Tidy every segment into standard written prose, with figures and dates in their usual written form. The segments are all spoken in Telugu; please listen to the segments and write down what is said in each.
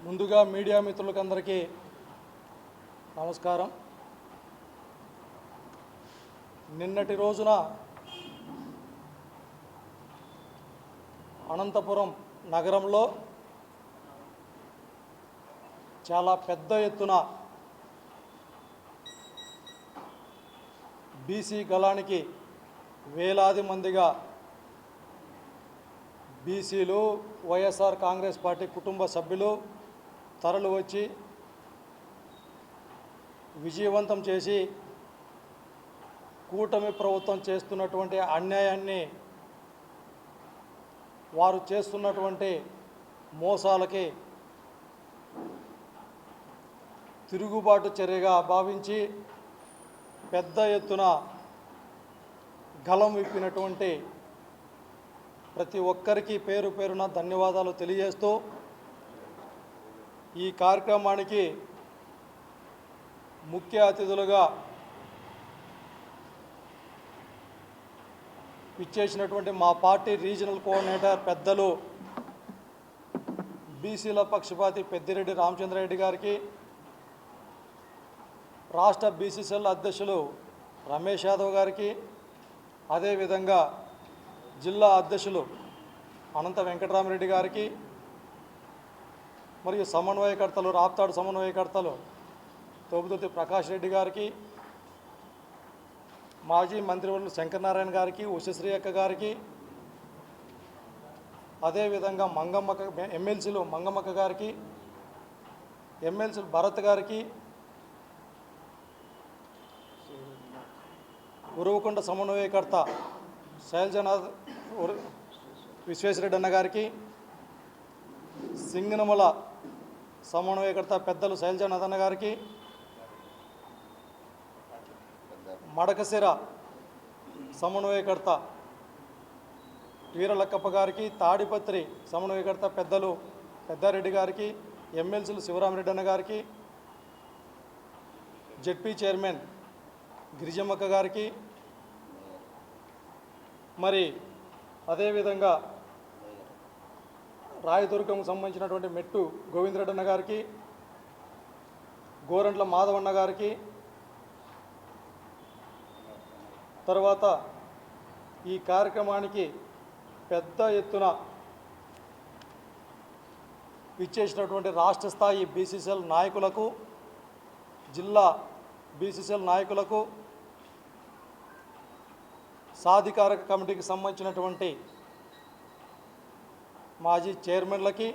ముందుగా మీడియా మిత్రులకందరికీ నమస్కారం. నిన్నటి రోజున అనంతపురం నగరంలో చాలా పెద్ద ఎత్తున బీసీ గళానికి వేలాది మందిగా బీసీలు, వైఎస్ఆర్ కాంగ్రెస్ పార్టీ కుటుంబ సభ్యులు తరలి వచ్చి విజయవంతం చేసి కూటమి ప్రభుత్వం చేస్తున్నటువంటి అన్యాయాన్ని, వారు చేస్తున్నటువంటి మోసాలకి తిరుగుబాటు చర్యగా భావించి పెద్ద ఎత్తున గళం విప్పినటువంటి ప్రతి ఒక్కరికి పేరు పేరున ధన్యవాదాలు తెలియజేస్తూ ఈ కార్యక్రమానికి ముఖ్య అతిథులుగా ఇచ్చేసినటువంటి మా పార్టీ రీజనల్ కోఆర్డినేటర్ పెద్దలు బీసీల పక్షపాతి పెద్దిరెడ్డి రామచంద్రారెడ్డి గారికి, రాష్ట్ర బీసీసీఎల్ అధ్యక్షులు రమేష్ యాదవ్ గారికి, అదేవిధంగా జిల్లా అధ్యక్షులు అనంత వెంకటరామరెడ్డి గారికి, మరియు సమన్వయకర్తలు రాప్తాడు సమన్వయకర్తలు తోపుదుర్తి ప్రకాష్ రెడ్డి గారికి, మాజీ మంత్రివర్యులు శంకరనారాయణ గారికి, ఉషశ్రీ అక్క గారికి, అదేవిధంగా మంగమ్మక్క ఎమ్మెల్సీలు మంగమ్మక్క గారికి, ఎమ్మెల్సీలు భరత్ గారికి, ఉరువకొండ సమన్వయకర్త శైలజనాథ్ విశ్వేశ్వరరెడ్డి అన్న గారికి, సింగనమల సమన్వయకర్త పెద్దలు శైలజనాథ్ అన్న గారికి, మడకశిర సమన్వయకర్త వీరలక్కప్ప గారికి, తాడిపత్రి సమన్వయకర్త పెద్దలు పెద్దారెడ్డి గారికి, ఎమ్మెల్సీలు శివరామరెడ్డి అన్న గారికి, జెడ్పీ చైర్మన్ గిరిజమ్మక్క గారికి, మరి అదేవిధంగా రాయదుర్గంకు సంబంధించినటువంటి మెట్టు గోవిందరెడ్డి అన్న గారికి, గోరంట్ల మాధవన్న గారికి, తర్వాత ఈ కార్యక్రమానికి పెద్ద ఎత్తున ఇచ్చేసినటువంటి రాష్ట్ర స్థాయి బీసీసీఎల్ నాయకులకు, జిల్లా బీసీసీఎల్ నాయకులకు, సాధికారక కమిటీకి సంబంధించినటువంటి మాజీ చైర్మన్లకి,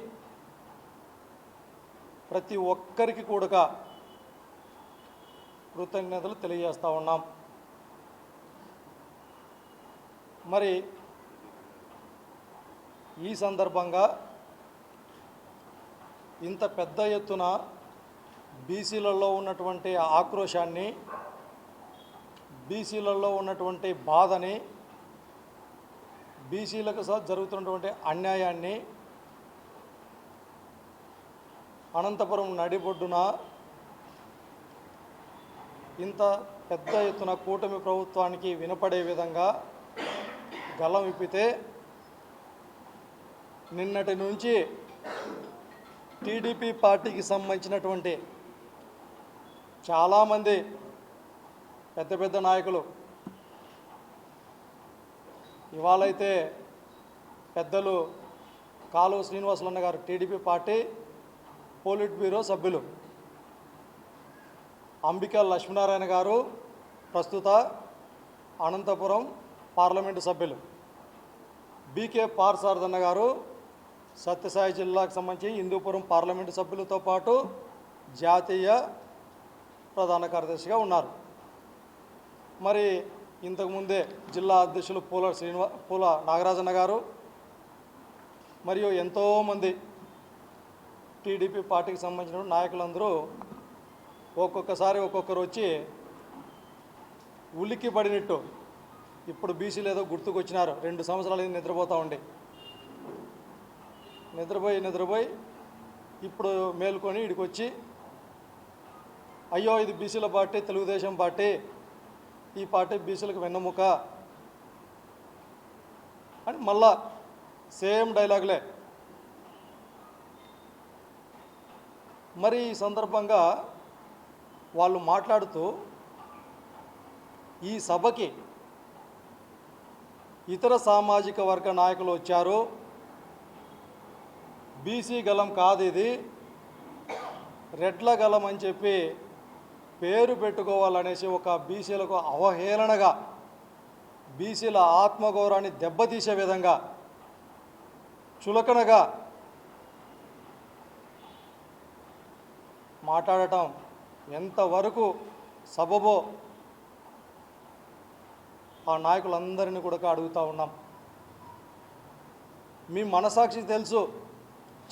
ప్రతి ఒక్కరికి కూడా కృతజ్ఞతలు తెలియజేస్తూ ఉన్నాం. మరి ఈ సందర్భంగా ఇంత పెద్ద ఎత్తున బీసీలలో ఉన్నటువంటి ఆక్రోశాన్ని, బీసీలలో ఉన్నటువంటి బాధని, బీసీలకు జరుగుతున్నటువంటి అన్యాయాన్ని అనంతపురం నడిబొడ్డున ఇంత పెద్ద ఎత్తున కూటమి ప్రభుత్వానికి వినపడే విధంగా గళం విప్పితే, నిన్నటి నుంచి టీడీపీ పార్టీకి సంబంధించినటువంటి చాలామంది పెద్ద పెద్ద నాయకులు, ఇవాళైతే పెద్దలు కాలువ శ్రీనివాసులన్న గారు టీడీపీ పార్టీ పోలిట్ బ్యూరో సభ్యులు, అంబికా లక్ష్మీనారాయణ గారు ప్రస్తుత అనంతపురం పార్లమెంటు సభ్యులు, బీకే పార్సారథన్న గారు సత్యసాయి జిల్లాకు సంబంధించి హిందూపురం పార్లమెంటు సభ్యులతో పాటు జాతీయ ప్రధాన కార్యదర్శిగా ఉన్నారు. మరి ఇంతకుముందే జిల్లా అధ్యక్షులు పూల నాగరాజన్న గారు మరియు ఎంతోమంది టీడీపీ పార్టీకి సంబంధించిన నాయకులందరూ ఒక్కొక్కసారి ఒక్కొక్కరు వచ్చి ఉలిక్కి పడినట్టు ఇప్పుడు బీసీలు ఏదో గుర్తుకొచ్చినారు. 2 సంవత్సరాలు నిద్రపోతూ ఉండి నిద్రపోయి ఇప్పుడు మేల్కొని ఇక్కడికి వచ్చి, అయ్యో ఇది బీసీల పార్టీ, తెలుగుదేశం పార్టీ, ఈ పార్టీ బీసీలకు వెన్నెముక అని మళ్ళా సేమ్ డైలాగులే. మరి ఈ సందర్భంగా వాళ్ళు మాట్లాడుతూ ఈ సభకి ఇతర సామాజిక వర్గ నాయకులు వచ్చారు, బీసీ గలం కాదు ఇది, రెడ్ల గలం అని చెప్పి పేరు పెట్టుకోవాలనేసి ఒక బీసీలకు అవహేళనగా, బీసీల ఆత్మగౌరవాన్ని దెబ్బతీసే విధంగా, చులకనగా మాట్లాడటం ఎంతవరకు సబబో ఆ నాయకులందరినీ కూడా అడుగుతూ ఉన్నాం. మీ మనసాక్షి తెలుసు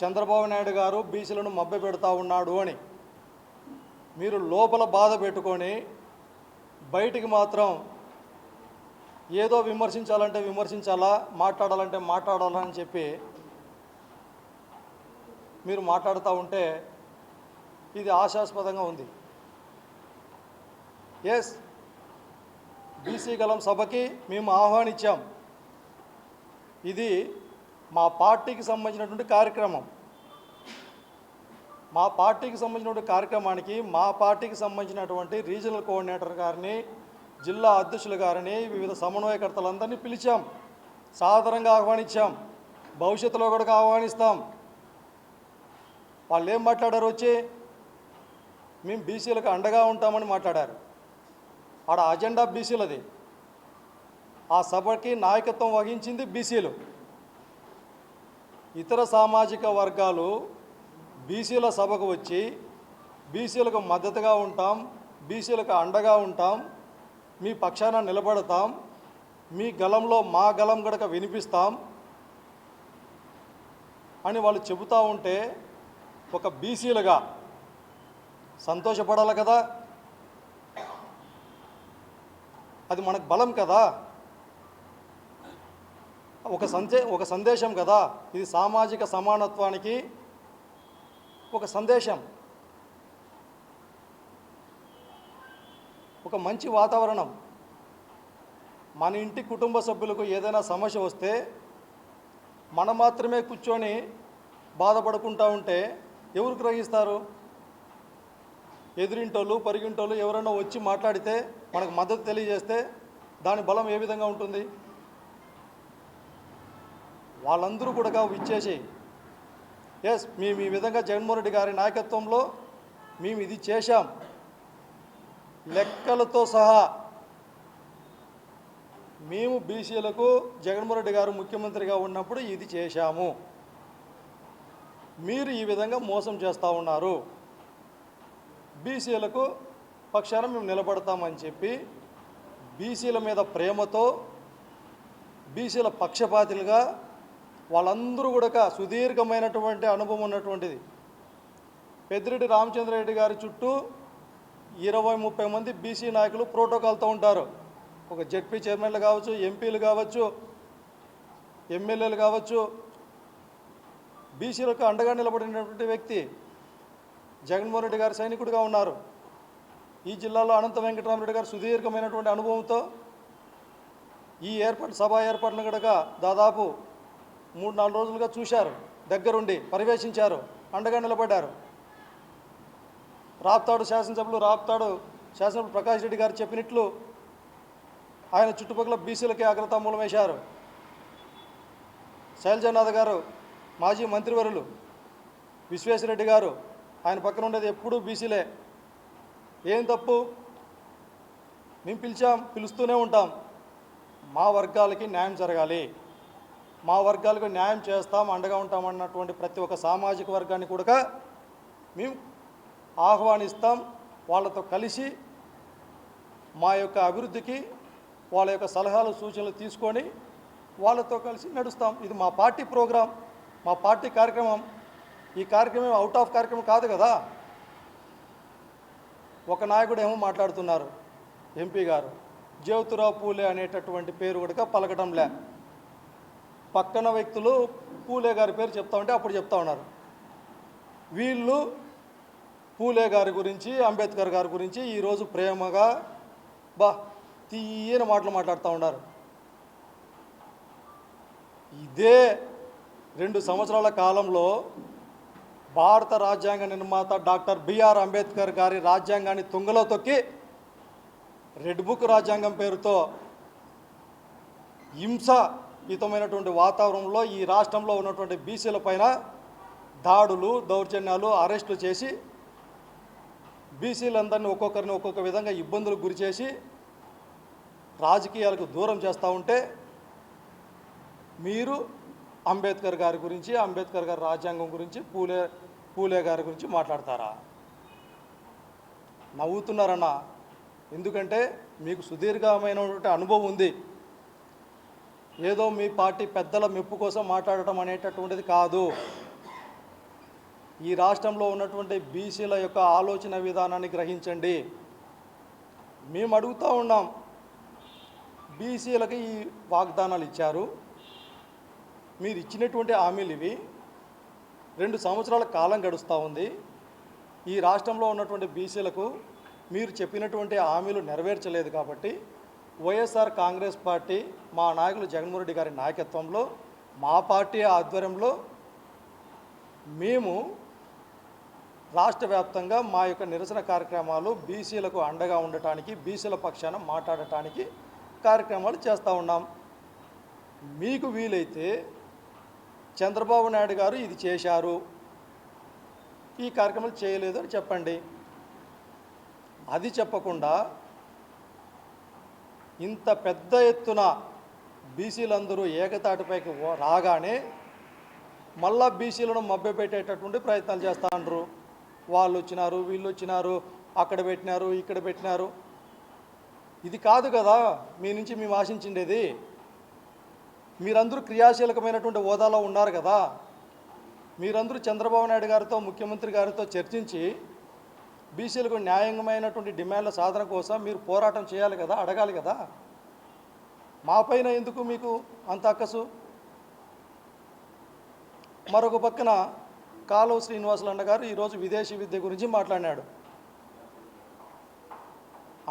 చంద్రబాబు నాయుడు గారు బీసీలను మభ్యపెడతా ఉన్నాడు అని. మీరు లోపల బాధ పెట్టుకొని బయటికి మాత్రం ఏదో విమర్శించాలంటే విమర్శించాలా, మాట్లాడాలంటే మాట్లాడాలని చెప్పి మీరు మాట్లాడుతూ ఉంటే ఇది ఆశాస్పదంగా ఉంది. ఎస్, బీసీ గలం సభకి మేము ఆహ్వానించాం. ఇది మా పార్టీకి సంబంధించినటువంటి కార్యక్రమం. మా పార్టీకి సంబంధించినటువంటి కార్యక్రమానికి మా పార్టీకి సంబంధించినటువంటి రీజనల్ కోఆర్డినేటర్ గారిని, జిల్లా అధ్యక్షులు గారిని, వివిధ సమన్వయకర్తలందరినీ పిలిచాం, సాదరంగా ఆహ్వానించాం, భవిష్యత్తులో కూడా ఆహ్వానిస్తాం. వాళ్ళు ఏం మాట్లాడారు? వచ్చి మేము బీసీలకు అండగా ఉంటామని మాట్లాడారు. ఆడ అజెండా బీసీలది. ఆ సభకి నాయకత్వం వహించింది బీసీలు. ఇతర సామాజిక వర్గాలు బీసీల సభకు వచ్చి బీసీలకు మద్దతుగా ఉంటాం, బీసీలకు అండగా ఉంటాం, మీ పక్షాన నిలబడతాం, మీ గలంలో మా గలం గడక వినిపిస్తాం అని వాళ్ళు చెబుతూ ఉంటే ఒక బీసీలుగా సంతోషపడాలి కదా. అది మనకు బలం కదా, ఒక సందేశం కదా. ఇది సామాజిక సమానత్వానికి ఒక సందేశం, ఒక మంచి వాతావరణం. మన ఇంటి కుటుంబ సభ్యులకు ఏదైనా సమస్య వస్తే మనం మాత్రమే కూర్చొని బాధపడుకుంటూ ఉంటే ఎవరు గ్రహిస్తారు? ఎదురింటోళ్ళు, పరిగింటోళ్ళు ఎవరైనా వచ్చి మాట్లాడితే, మనకు మద్దతు తెలియజేస్తే దాని బలం ఏ విధంగా ఉంటుంది? వాళ్ళందరూ కూడా ఇచ్చేసి ఎస్ మేము ఈ విధంగా జగన్మోహన్ రెడ్డి గారి నాయకత్వంలో మేము ఇది చేశాం, లెక్కలతో సహా మేము బీసీలకు జగన్మోహన్ రెడ్డి గారు ముఖ్యమంత్రిగా ఉన్నప్పుడు ఇది చేశాము, మీరు ఈ విధంగా మోసం చేస్తూ ఉన్నారు, బీసీలకు పక్షాన మేము నిలబడతామని చెప్పి బీసీల మీద ప్రేమతో, బీసీల పక్షపాతులుగా వాళ్ళందరూ కూడా సుదీర్ఘమైనటువంటి అనుభవం ఉన్నటువంటిది. పెద్దిరెడ్డి రామచంద్రారెడ్డి గారి చుట్టూ 20-30 మంది బీసీ నాయకులు ప్రోటోకాల్తో ఉంటారు. ఒక జెడ్పీ చైర్మన్లు కావచ్చు, ఎంపీలు కావచ్చు, ఎమ్మెల్యేలు కావచ్చు. బీసీలకు అండగా నిలబడినటువంటి వ్యక్తి జగన్మోహన్ రెడ్డి గారు సైనికుడిగా ఉన్నారు. ఈ జిల్లాలో అనంత వెంకటరామరెడ్డి గారు సుదీర్ఘమైనటువంటి అనుభవంతో ఈ సభా ఏర్పాట్లను కూడా దాదాపు 3-4 రోజులుగా చూశారు, దగ్గరుండి పర్యవేక్షించారు, అండగా నిలబడ్డారు. రాప్తాడు శాసనసభ్యులు ప్రకాష్ రెడ్డి గారు చెప్పినట్లు ఆయన చుట్టుపక్కల బీసీలకి అగ్రతాంబూలం వేశారు. శైలజానాథ్ గారు మాజీ మంత్రివర్యులు, విశ్వేశ్వరరెడ్డి గారు ఆయన పక్కన ఉండేది ఎప్పుడూ బీసీలే. ఏం తప్పు? మేము పిలుస్తూనే ఉంటాం. మా వర్గాలకి న్యాయం జరగాలి, మా వర్గాలకు న్యాయం చేస్తాం, అండగా ఉంటామన్నటువంటి ప్రతి ఒక్క సామాజిక వర్గాన్ని కూడా మేము ఆహ్వానిస్తాం. వాళ్ళతో కలిసి మా యొక్క అభివృద్ధికి వాళ్ళ యొక్క సలహాలు సూచనలు తీసుకొని వాళ్ళతో కలిసి నడుస్తాం. ఇది మా పార్టీ ప్రోగ్రాం, మా పార్టీ కార్యక్రమం. ఈ కార్యక్రమం అవుట్ ఆఫ్ కార్యక్రమం కాదు కదా. ఒక నాయకుడు ఏమో మాట్లాడుతున్నారు, ఎంపీ గారు జ్యోతిరావు పూలే అనేటటువంటి పేరు కూడా పలకటంలే. పక్కన వ్యక్తులు పూలే గారి పేరు చెప్తా ఉంటే అప్పుడు చెప్తా ఉన్నారు. వీళ్ళు పూలే గారి గురించి, అంబేద్కర్ గారి గురించి ఈరోజు ప్రేమగా తీయని మాటలు మాట్లాడుతూ ఉన్నారు. ఇదే 2 సంవత్సరాల కాలంలో భారత రాజ్యాంగ నిర్మాత డాక్టర్ బిఆర్ అంబేద్కర్ గారి రాజ్యాంగాన్ని తుంగలో తొక్కి రెడ్ బుక్ రాజ్యాంగం పేరుతో హింసాయుతమైనటువంటి వాతావరణంలో ఈ రాష్ట్రంలో ఉన్నటువంటి బీసీల పైన దాడులు, దౌర్జన్యాలు, అరెస్టులు చేసి బీసీలందరినీ ఒక్కొక్కరిని ఒక్కొక్క విధంగా ఇబ్బందులకు గురి చేసి రాజకీయాలకు దూరం చేస్తూ ఉంటే మీరు అంబేద్కర్ గారి గురించి, అంబేద్కర్ గారి రాజ్యాంగం గురించి, పూలే గారి గురించి మాట్లాడతారా? నవ్వుతున్నారన్న. ఎందుకంటే మీకు సుదీర్ఘమైనటువంటి అనుభవం ఉంది. ఏదో మీ పార్టీ పెద్దల మెప్పు కోసం మాట్లాడటం అనేటటువంటిది కాదు. ఈ రాష్ట్రంలో ఉన్నటువంటి బీసీల యొక్క ఆలోచన విధానాన్ని గ్రహించండి. మేము అడుగుతూ ఉన్నాం, బీసీలకి ఈ వాగ్దానాలు ఇచ్చారు, మీరు ఇచ్చినటువంటి హామీలు ఇవి. 2 సంవత్సరాల కాలం గడుస్తూ ఉంది. ఈ రాష్ట్రంలో ఉన్నటువంటి బీసీలకు మీరు చెప్పినటువంటి హామీలు నెరవేర్చలేదు కాబట్టి వైఎస్ఆర్ కాంగ్రెస్ పార్టీ, మా నాయకులు జగన్మోహన్ రెడ్డి గారి నాయకత్వంలో, మా పార్టీ ఆధ్వర్యంలో మేము రాష్ట్ర వ్యాప్తంగా మా యొక్క నిరసన కార్యక్రమాలు బీసీలకు అండగా ఉండటానికి, బీసీల పక్షాన మాట్లాడటానికి కార్యక్రమాలు చేస్తూ ఉన్నాం. మీకు వీలైతే చంద్రబాబు నాయుడు గారు ఇది చేశారు, ఈ కార్యక్రమాలు చేయలేదు అని చెప్పండి. అది చెప్పకుండా ఇంత పెద్ద ఎత్తున బీసీలందరూ ఏకతాటిపైకి రాగానే మళ్ళా బీసీలను మభ్యపెట్టేటటువంటి ప్రయత్నాలు చేస్తూ ఉంటారు. వాళ్ళు వచ్చినారు, వీళ్ళు వచ్చినారు, అక్కడ పెట్టినారు, ఇక్కడ పెట్టినారు. ఇది కాదు కదా మీ నుంచి మేము ఆశించిండేది. మీరందరూ క్రియాశీలకమైనటువంటి హోదాలో ఉన్నారు కదా. మీరందరూ చంద్రబాబు నాయుడు గారితో, ముఖ్యమంత్రి గారితో చర్చించి బీసీలకు న్యాయమైనటువంటి డిమాండ్ల సాధన కోసం మీరు పోరాటం చేయాలి కదా, అడగాలి కదా. మా పైన ఎందుకు మీకు అంత అక్కసు? మరొక పక్కన కాలువ శ్రీనివాసులు అన్నగారు ఈరోజు విదేశీ విద్య గురించి మాట్లాడినాడు.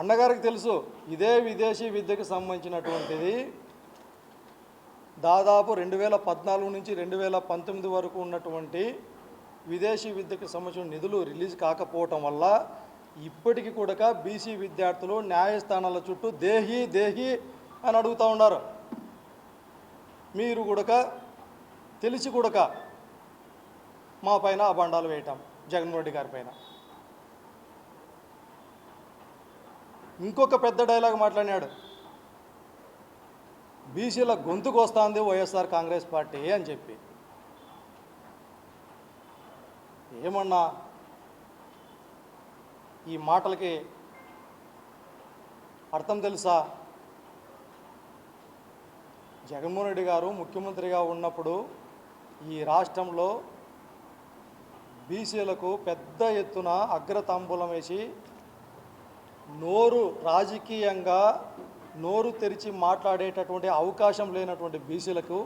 అన్నగారికి తెలుసు, ఇదే విదేశీ విద్యకు సంబంధించినటువంటిది దాదాపు 2014 నుంచి 2019 వరకు ఉన్నటువంటి విదేశీ విద్యకు సంబంధించిన నిధులు రిలీజ్ కాకపోవటం వల్ల ఇప్పటికీ కూడా బీసీ విద్యార్థులు న్యాయస్థానాల చుట్టూ దేహి దేహి అని అడుగుతూ ఉన్నారు. మీరు కూడా తెలిసి కూడా మా పైన అబండాలు వేయటం, జగన్మోహన్ రెడ్డి గారి పైన. ఇంకొక పెద్ద డైలాగ్ మాట్లాడినాడు, బీసీల గొంతుకు వస్తుంది వైఎస్ఆర్ కాంగ్రెస్ పార్టీ అని చెప్పి. ఏమన్నా ఈ మాటలకి అర్థం తెలుసా? జగన్మోహన్ రెడ్డి గారు ముఖ్యమంత్రిగా ఉన్నప్పుడు ఈ రాష్ట్రంలో బీసీలకు పెద్ద ఎత్తున అగ్రతాంబూలం వేసి రాజకీయంగా నోరు తెరిచి మాట్లాడేటటువంటి అవకాశం లేనటువంటి బీసీలకు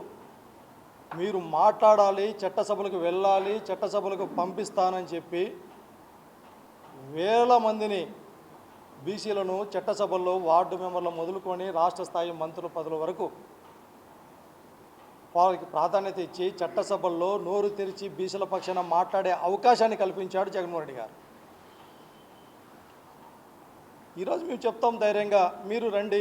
మీరు మాట్లాడాలి, చట్టసభలకు వెళ్ళాలి, చట్టసభలకు పంపిస్తానని చెప్పి వేల మందిని బీసీలను చట్టసభల్లో వార్డు మెంబర్లు మొదలుకొని రాష్ట్ర స్థాయి మంత్రుల పదవుల వరకు వాళ్ళకి ప్రాధాన్యత ఇచ్చి చట్టసభల్లో నోరు తెరిచి బీసీల పక్షాన మాట్లాడే అవకాశాన్ని కల్పించాడు జగన్మోహన్ రెడ్డి గారు. ఈరోజు మేము చెప్తాం ధైర్యంగా, మీరు రండి.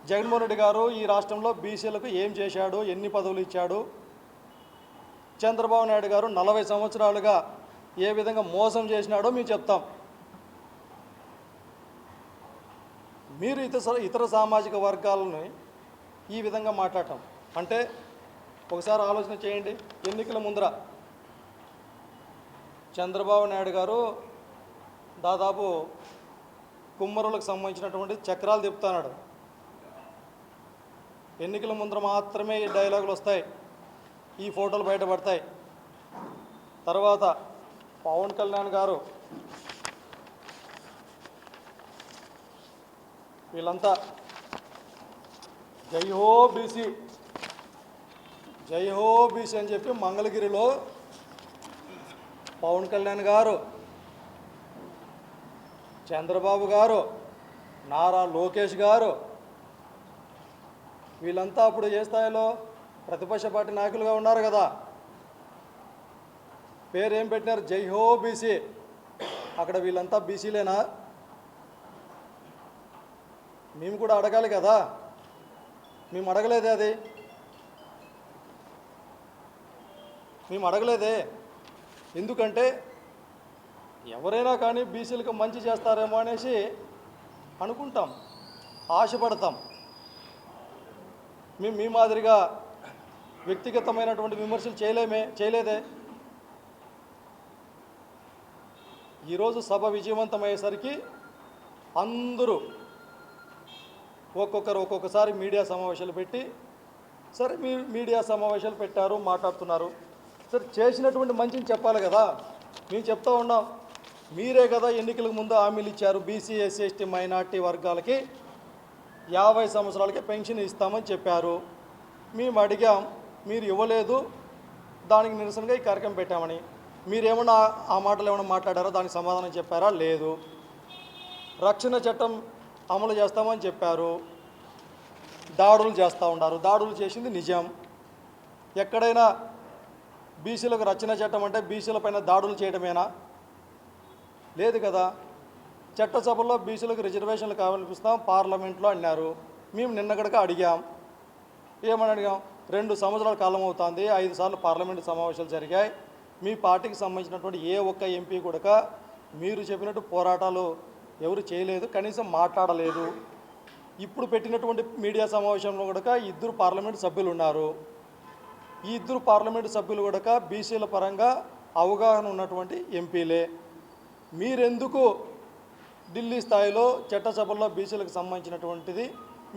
జగన్మోహన్ రెడ్డి గారు ఈ రాష్ట్రంలో బీసీలకు ఏం చేశాడు, ఎన్ని పదవులు ఇచ్చాడు, చంద్రబాబు నాయుడు గారు 40 సంవత్సరాలుగా ఏ విధంగా మోసం చేసినాడో మేము చెప్తాం. మీరు ఇతర సామాజిక వర్గాలని ఈ విధంగా మాట్లాడటం అంటే ఒకసారి ఆలోచన చేయండి. ఎన్నికల ముందర చంద్రబాబు నాయుడు గారు దాదాపు కుమ్మరులకు సంబంధించినటువంటి చక్రాలు తిప్పుతున్నాడు. ఎన్నికల ముందర మాత్రమే ఈ డైలాగులు వస్తాయి, ఈ ఫోటోలు బయటపడతాయి. తర్వాత పవన్ కళ్యాణ్ గారు వీళ్ళంతా జై హో బీసీ, జై హో బీసీ అని చెప్పి మంగళగిరిలో పవన్ కళ్యాణ్ గారు, చంద్రబాబు గారు, నారా లోకేష్ గారు వీళ్ళంతా అప్పుడు ఏ స్థాయిలో ప్రతిపక్ష పార్టీ నాయకులుగా ఉన్నారు కదా. పేరు ఏం పెట్టినారు? జై హో బీసీ. అక్కడ వీళ్ళంతా బీసీలేనా? మేము కూడా అడగాలి కదా. మేము అడగలేదే, అది మేము అడగలేదే. ఎందుకంటే ఎవరైనా కానీ బీసీలకు మంచి చేస్తారేమో అనేసి అనుకుంటాం, ఆశపడతాం. మేము మీ మాదిరిగా వ్యక్తిగతమైనటువంటి విమర్శలు చేయలేదే. ఈరోజు సభ విజయవంతమయ్యేసరికి అందరూ ఒక్కొక్కసారి మీడియా సమావేశాలు పెట్టి, సరే మీరు మీడియా సమావేశాలు పెట్టారు, మాట్లాడుతున్నారు, సరే చేసినటువంటి మంచిని చెప్పాలి కదా. మేము చెప్తా ఉన్నాం, మీరే కదా ఎన్నికలకు ముందు హామీలు ఇచ్చారు, బీసీ ఎస్సీ ఎస్టీ మైనార్టీ వర్గాలకి 50 సంవత్సరాలకి పెన్షన్ ఇస్తామని చెప్పారు. మేము అడిగాం, మీరు ఇవ్వలేదు, దానికి నిరసనగా ఈ కార్యక్రమం పెట్టామని. మీరేమన్నా ఆ మాటలు ఏమైనా మాట్లాడారో దానికి సమాధానం చెప్పారా? లేదు. రక్షణ చట్టం అమలు చేస్తామని చెప్పారు, దాడులు చేస్తూ ఉన్నారు. దాడులు చేసింది నిజం. ఎక్కడైనా బీసీలకు రక్షణ చట్టం అంటే బీసీలపైన దాడులు చేయడమేనా? లేదు కదా. చట్టసభల్లో బీసీలకు రిజర్వేషన్లు కల్పిస్తాం పార్లమెంట్లో అన్నారు. మేము నిన్నగడక అడిగాం, ఏమని అడిగాం? 2 సంవత్సరాల కాలం అవుతుంది, 5 సార్లు పార్లమెంటు సమావేశాలు జరిగాయి, మీ పార్టీకి సంబంధించినటువంటి ఏ ఒక్క ఎంపీ కూడా మీరు చెప్పినట్టు పోరాటాలు ఎవరు చేయలేదు, కనీసం మాట్లాడలేదు. ఇప్పుడు పెట్టినటువంటి మీడియా సమావేశంలో కూడా 2 పార్లమెంటు సభ్యులు ఉన్నారు. ఈ 2 పార్లమెంటు సభ్యులు కూడా బీసీల పరంగా అవగాహన ఉన్నటువంటి ఎంపీలే. మీరెందుకు ఢిల్లీ స్థాయిలో చట్టసభల్లో బీసీలకు సంబంధించినటువంటిది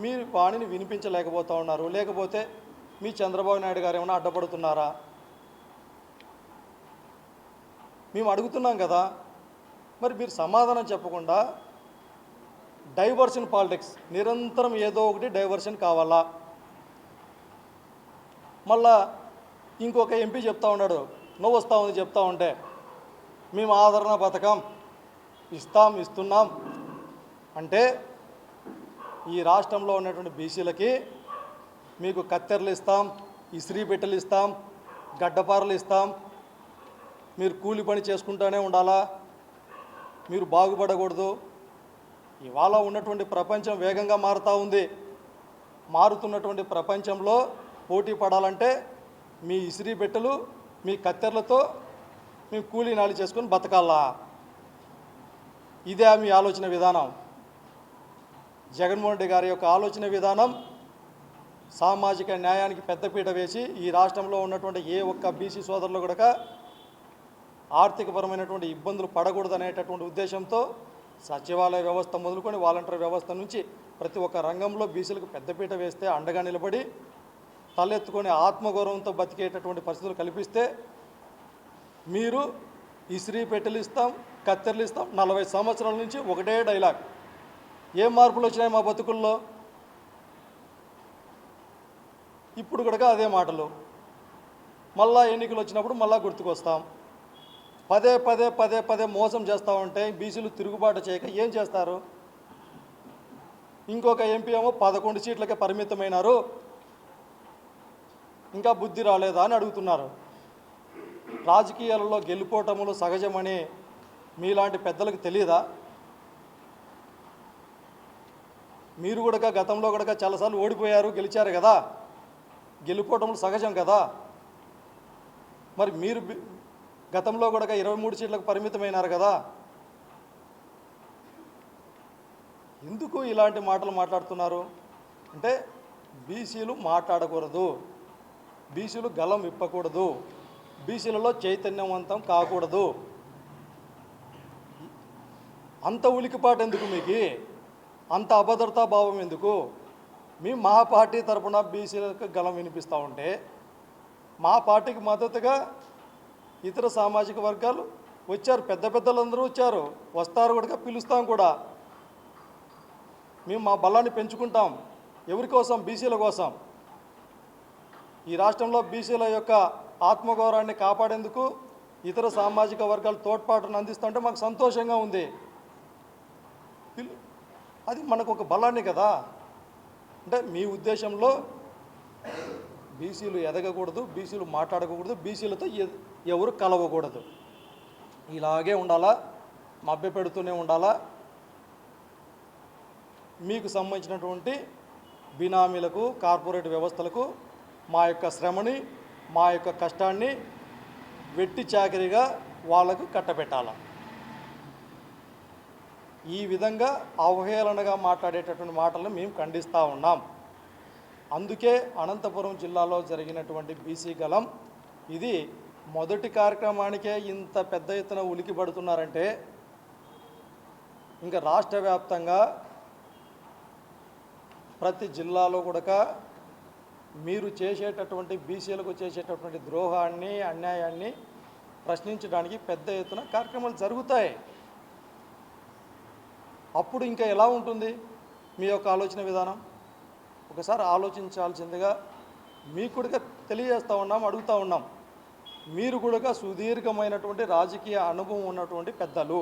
మీరు వాణిని వినిపించలేకపోతూ ఉన్నారు? లేకపోతే మీ చంద్రబాబు నాయుడు గారు ఏమైనా అడ్డపడుతున్నారా? మేము అడుగుతున్నాం కదా. మరి మీరు సమాధానం చెప్పకుండా డైవర్షన్ పాలిటిక్స్, నిరంతరం ఏదో ఒకటి డైవర్షన్ కావాలా? మళ్ళా ఇంకొక ఎంపీ చెప్తా ఉన్నాడు, నువ్వు వస్తా ఉంది చెప్తా ఉంటే, మేము ఆదరణ పథకం ఇస్తున్నాం అంటే ఈ రాష్ట్రంలో ఉన్నటువంటి బీసీలకి మీకు కత్తెరలు ఇస్తాం, ఇస్త్రీ పెట్టెలు ఇస్తాం, గడ్డపారలు ఇస్తాం, మీరు కూలి పని చేసుకుంటూనే ఉండాలా, మీరు బాగుపడకూడదు. ఇవాళ ఉన్నటువంటి ప్రపంచం వేగంగా మారుతూ ఉంది. మారుతున్నటువంటి ప్రపంచంలో పోటీ పడాలంటే మీ ఇస్త్రీ పెట్టెలు, మీ కత్తెరలతో మేము కూలీ నాలి చేసుకొని బతకాలా? ఇదే మీ ఆలోచన విధానం. జగన్మోహన్ రెడ్డి గారి యొక్క ఆలోచన విధానం సామాజిక న్యాయానికి పెద్దపీట వేసి ఈ రాష్ట్రంలో ఉన్నటువంటి ఏ ఒక్క బీసీ సోదరులు కూడా ఆర్థికపరమైనటువంటి ఇబ్బందులు పడకూడదు అనేటటువంటి ఉద్దేశంతో సచివాలయ వ్యవస్థ మొదలుకొని వాలంటీర్ వ్యవస్థ నుంచి ప్రతి ఒక్క రంగంలో బీసీలకు పెద్దపీట వేస్తే, అండగా నిలబడి తలెత్తుకొని ఆత్మగౌరవంతో బతికేటటువంటి పరిస్థితులు కల్పిస్తే, మీరు ఇస్త్రీ పెట్టెలు ఇస్తాం, కత్తెరలు ఇస్తాం, 40 సంవత్సరాల నుంచి ఒకటే డైలాగ్. ఏం మార్పులు వచ్చినాయి మా బతుకుల్లో? ఇప్పుడు కూడా అదే మాటలు. మళ్ళా ఎన్నికలు వచ్చినప్పుడు మళ్ళా గుర్తుకొస్తాం. పదే పదే పదే పదే మోసం చేస్తూ ఉంటే బీసీలు తిరుగుబాటు చేయక ఏం చేస్తారు? ఇంకొక ఎంపీ ఏమో 11 సీట్లకే పరిమితమైనారు, ఇంకా బుద్ధి రాలేదా అని అడుగుతున్నారు. రాజకీయాలలో గెలుపోటములు సహజమని మీలాంటి పెద్దలకు తెలియదా? మీరు కూడా గతంలో కూడా చాలాసార్లు ఓడిపోయారు, గెలిచారు కదా. గెలుపోటములు సహజం కదా. మరి మీరు గతంలో కూడా 23 సీట్లకు పరిమితమైనారు కదా. ఎందుకు ఇలాంటి మాటలు మాట్లాడుతున్నారు? అంటే బీసీలు మాట్లాడకూడదు, బీసీలు గలం విప్పకూడదు, బీసీలలో చైతన్యవంతం కాకూడదు. అంత ఉలికిపాటు ఎందుకు మీకు? అంత అభద్రతా భావం ఎందుకు? మేము మా పార్టీ తరఫున బీసీలకు గలం వినిపిస్తూ ఉంటే, మా పార్టీకి మద్దతుగా ఇతర సామాజిక వర్గాలు వచ్చారు, పెద్ద పెద్దలందరూ వచ్చారు, వస్తారు కూడా, పిలుస్తాం కూడా. మేము మా బలాన్ని పెంచుకుంటాం. ఎవరి కోసం? బీసీల కోసం. ఈ రాష్ట్రంలో బీసీల యొక్క ఆత్మగౌరవాన్ని కాపాడేందుకు ఇతర సామాజిక వర్గాలు తోడ్పాటును అందిస్తుంటే మాకు సంతోషంగా ఉంది. అది మనకు ఒక బలాన్ని కదా. అంటే మీ ఉద్దేశంలో బీసీలు ఎదగకూడదు, బీసీలు మాట్లాడకూడదు, బీసీలతో ఎవరు కలవకూడదు. ఇలాగే ఉండాలా, మభ్యపెడుతూనే ఉండాలా. మీకు సంబంధించినటువంటి బినామీలకు, కార్పొరేట్ వ్యవస్థలకు మా యొక్క శ్రమని, మా యొక్క కష్టాన్ని వెట్టి చాకిరీగా వాళ్లకు కట్టబెట్టాల. ఈ విధంగా అవహేళనగా మాట్లాడేటటువంటి మాటలను మేము ఖండిస్తూ ఉన్నాం. అందుకే అనంతపురం జిల్లాలో జరిగినటువంటి బీసీ గలం ఇది మొదటి కార్యక్రమానికే ఇంత పెద్ద ఎత్తున ఉలికి పడుతున్నారంటే ఇంకా రాష్ట్ర వ్యాప్తంగా ప్రతి జిల్లాలో కూడా మీరు చేసేటటువంటి బీసీలకు చేసేటటువంటి ద్రోహాన్ని, అన్యాయాన్ని ప్రశ్నించడానికి పెద్ద ఎత్తున కార్యక్రమాలు జరుగుతాయి. అప్పుడు ఇంకా ఎలా ఉంటుంది మీ యొక్క ఆలోచన విధానం? ఒకసారి ఆలోచించాల్సిందిగా మీకు కూడా తెలియజేస్తూ ఉన్నాం, అడుగుతూ ఉన్నాం. మీరు కూడా సుదీర్ఘమైనటువంటి రాజకీయ అనుభవం ఉన్నటువంటి పెద్దలు.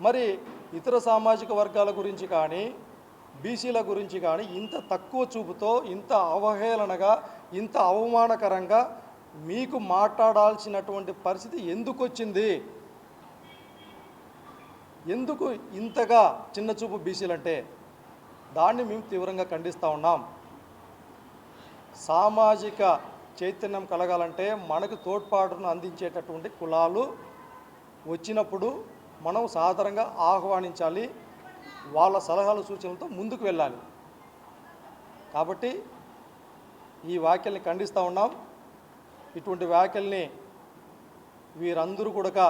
మరి ఇతర సామాజిక వర్గాల గురించి కానీ, బీసీల గురించి కానీ ఇంత తక్కువ చూపుతో, ఇంత అవహేళనగా, ఇంత అవమానకరంగా మీకు మాట్లాడాల్సినటువంటి పరిస్థితి ఎందుకు వచ్చింది? ఎందుకు ఇంతగా చిన్న చూపు బీసీలంటే? దాన్ని మేము తీవ్రంగా ఖండిస్తూ ఉన్నాం. సామాజిక చైతన్యం కలగాలంటే మనకు తోడ్పాటును అందించేటటువంటి కులాలు వచ్చినప్పుడు మనం సాధారణంగా ఆహ్వానించాలి, వాళ్ళ సలహాలు సూచనలతో ముందుకు వెళ్ళాలి. కాబట్టి ఈ వ్యాఖ్యల్ని ఖండిస్తూ ఉన్నాం. ఇటువంటి వ్యాఖ్యల్ని వీరందరూ కూడా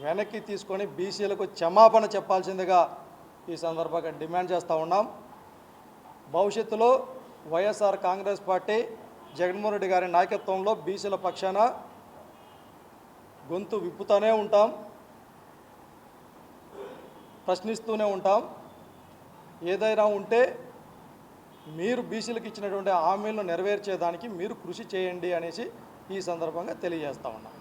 వెనక్కి తీసుకొని బీసీలకు క్షమాపణ చెప్పాల్సిందిగా ఈ సందర్భంగా డిమాండ్ చేస్తూ ఉన్నాం. భవిష్యత్తులో వైఎస్ఆర్ కాంగ్రెస్ పార్టీ జగన్మోహన్ రెడ్డి గారి నాయకత్వంలో బీసీల పక్షాన గొంతు విప్పుతూనే ఉంటాం, ప్రశ్నిస్తూనే ఉంటాం. ఏదైనా ఉంటే మీరు బీసీలకు ఇచ్చినటువంటి హామీలను నెరవేర్చేదానికి మీరు కృషి చేయండి అనేసి ఈ సందర్భంగా తెలియజేస్తా ఉన్నాం.